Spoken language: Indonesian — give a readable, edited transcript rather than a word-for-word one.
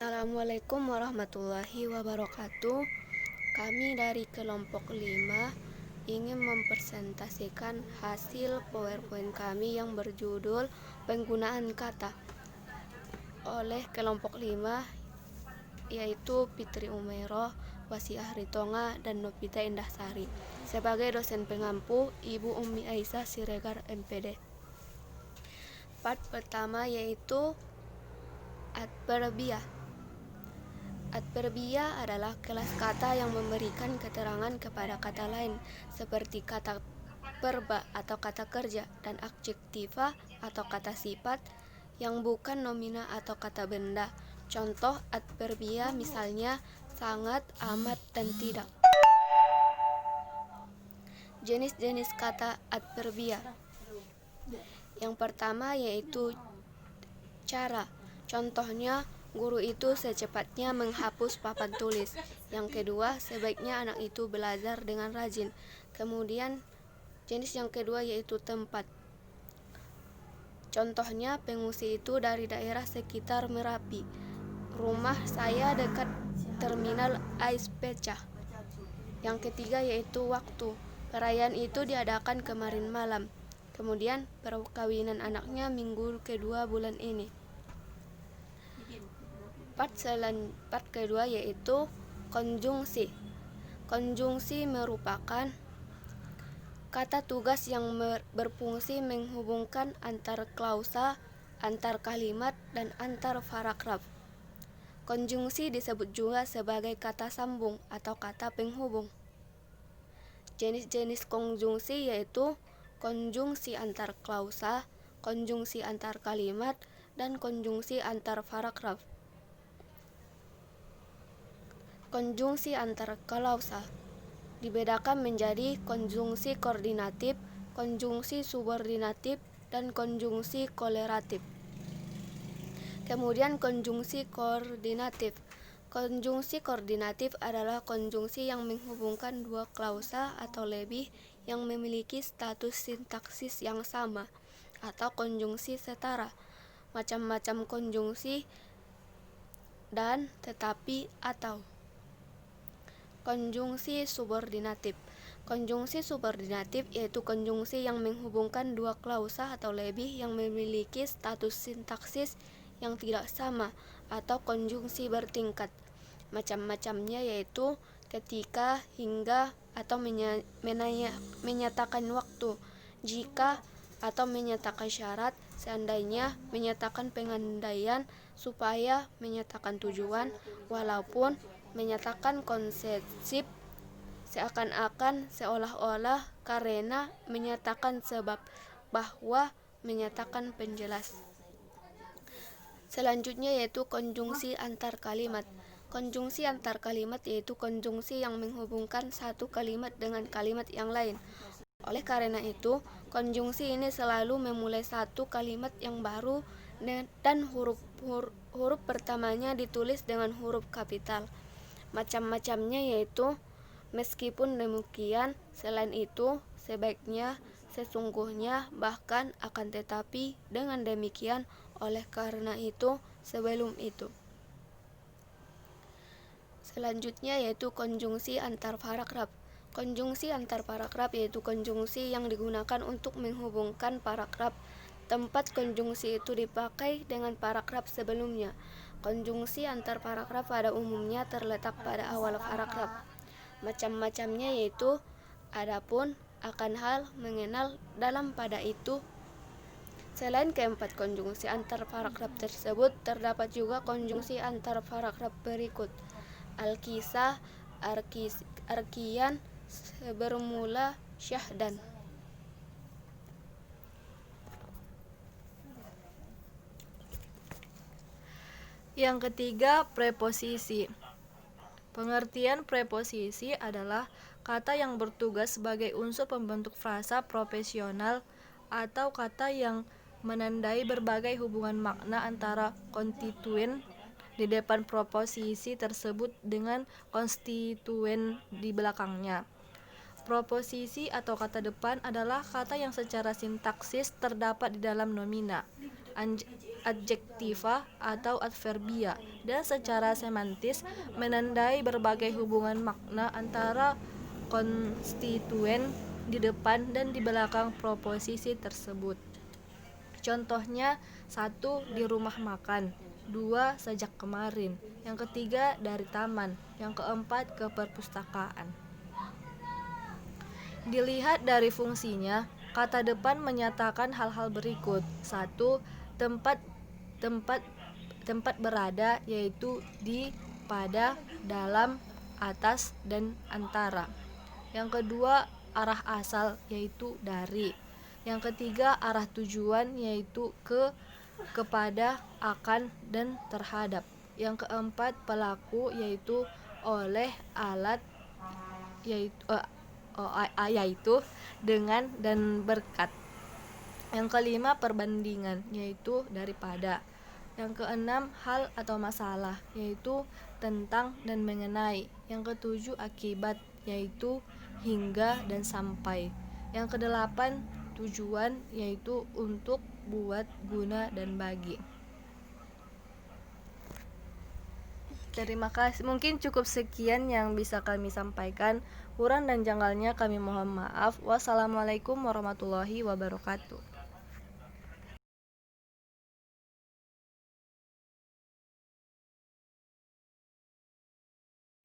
Assalamualaikum warahmatullahi wabarakatuh. Kami dari kelompok 5 ingin mempresentasikan hasil PowerPoint kami yang berjudul penggunaan kata oleh kelompok 5, yaitu Fitri Umeroh, Wasiah Ritonga, dan Novita Indahsari. Sebagai dosen pengampu, Ibu Umi Aisyah Siregar MPD. Part pertama yaitu adverbia. Adverbia adalah kelas kata yang memberikan keterangan kepada kata lain, seperti kata verba atau kata kerja, dan adjektiva atau kata sifat yang bukan nomina atau kata benda. Contoh adverbia misalnya sangat, amat, dan tidak. Jenis-jenis kata adverbia. Yang pertama yaitu cara. Contohnya, guru itu secepatnya menghapus papan tulis. Yang kedua, sebaiknya anak itu belajar dengan rajin. Kemudian, jenis yang kedua yaitu tempat. Contohnya, pengungsi itu dari daerah sekitar Merapi. Rumah saya dekat terminal ais pecah. Yang ketiga yaitu waktu. Perayaan itu diadakan kemarin malam. Kemudian, perkawinan anaknya minggu kedua bulan ini. Part kedua yaitu konjungsi. Konjungsi merupakan kata tugas yang berfungsi menghubungkan antar klausa, antar kalimat, dan antar paragraf. Konjungsi disebut juga sebagai kata sambung atau kata penghubung. Jenis-jenis konjungsi yaitu konjungsi antar klausa, konjungsi antar kalimat, dan konjungsi antar paragraf. Konjungsi antar klausa dibedakan menjadi konjungsi koordinatif, konjungsi subordinatif, dan konjungsi korelatif. Kemudian konjungsi koordinatif. Konjungsi koordinatif adalah konjungsi yang menghubungkan dua klausa atau lebih yang memiliki status sintaksis yang sama, atau konjungsi setara. Macam-macam konjungsi dan tetapi atau. Konjungsi subordinatif. Konjungsi subordinatif yaitu konjungsi yang menghubungkan dua klausa atau lebih yang memiliki status sintaksis yang tidak sama, atau konjungsi bertingkat. Macam-macamnya yaitu ketika, hingga, atau menyatakan waktu, jika, atau menyatakan syarat, seandainya, menyatakan pengandaian, supaya, menyatakan tujuan, walaupun, menyatakan konsepsif, seakan-akan, seolah-olah, karena, menyatakan sebab, bahwa, menyatakan penjelas. Selanjutnya yaitu konjungsi antar kalimat. Konjungsi antar kalimat yaitu konjungsi yang menghubungkan satu kalimat dengan kalimat yang lain. Oleh karena itu, konjungsi ini selalu memulai satu kalimat yang baru dan huruf pertamanya ditulis dengan huruf kapital. Macam-macamnya yaitu meskipun demikian, selain itu, sebaiknya, sesungguhnya, bahkan, akan tetapi, dengan demikian, oleh karena itu, sebelum itu. Selanjutnya yaitu konjungsi antar paragraf. Konjungsi antar paragraf yaitu konjungsi yang digunakan untuk menghubungkan paragraf. Tempat konjungsi itu dipakai dengan paragraf sebelumnya. Konjungsi antar paragraf pada umumnya terletak pada awal paragraf. Macam-macamnya yaitu adapun, akan hal, mengenal, dalam, pada itu. Selain keempat konjungsi antar paragraf tersebut, terdapat juga konjungsi antar paragraf berikut. Al-kisah, arkian, bermula, syahdan. Yang ketiga, preposisi. Pengertian preposisi adalah kata yang bertugas sebagai unsur pembentuk frasa profesional atau kata yang menandai berbagai hubungan makna antara konstituen di depan proposisi tersebut dengan konstituen di belakangnya. Proposisi atau kata depan adalah kata yang secara sintaksis terdapat di dalam nomina, adjektiva atau adverbia, dan secara semantis menandai berbagai hubungan makna antara konstituen di depan dan di belakang proposisi tersebut. Contohnya, 1. Di rumah makan, 2. Sejak kemarin, yang ketiga dari taman, yang keempat ke perpustakaan. Dilihat dari fungsinya, kata depan menyatakan hal-hal berikut. 1. Tempat berada, yaitu di, pada, dalam, atas, dan antara. Yang kedua, arah asal, yaitu dari. Yang ketiga, arah tujuan, yaitu ke, kepada, akan, dan terhadap. Yang keempat, pelaku, yaitu oleh, alat, yaitu dengan, dan berkat. Yang kelima, perbandingan, yaitu daripada. Yang keenam, hal atau masalah, yaitu tentang dan mengenai. Yang ketujuh, akibat, yaitu hingga dan sampai. Yang kedelapan, tujuan, yaitu untuk, buat, guna, dan bagi. Terima kasih. Mungkin cukup sekian yang bisa kami sampaikan. Kurang dan janggalnya kami mohon maaf. Wassalamualaikum warahmatullahi wabarakatuh.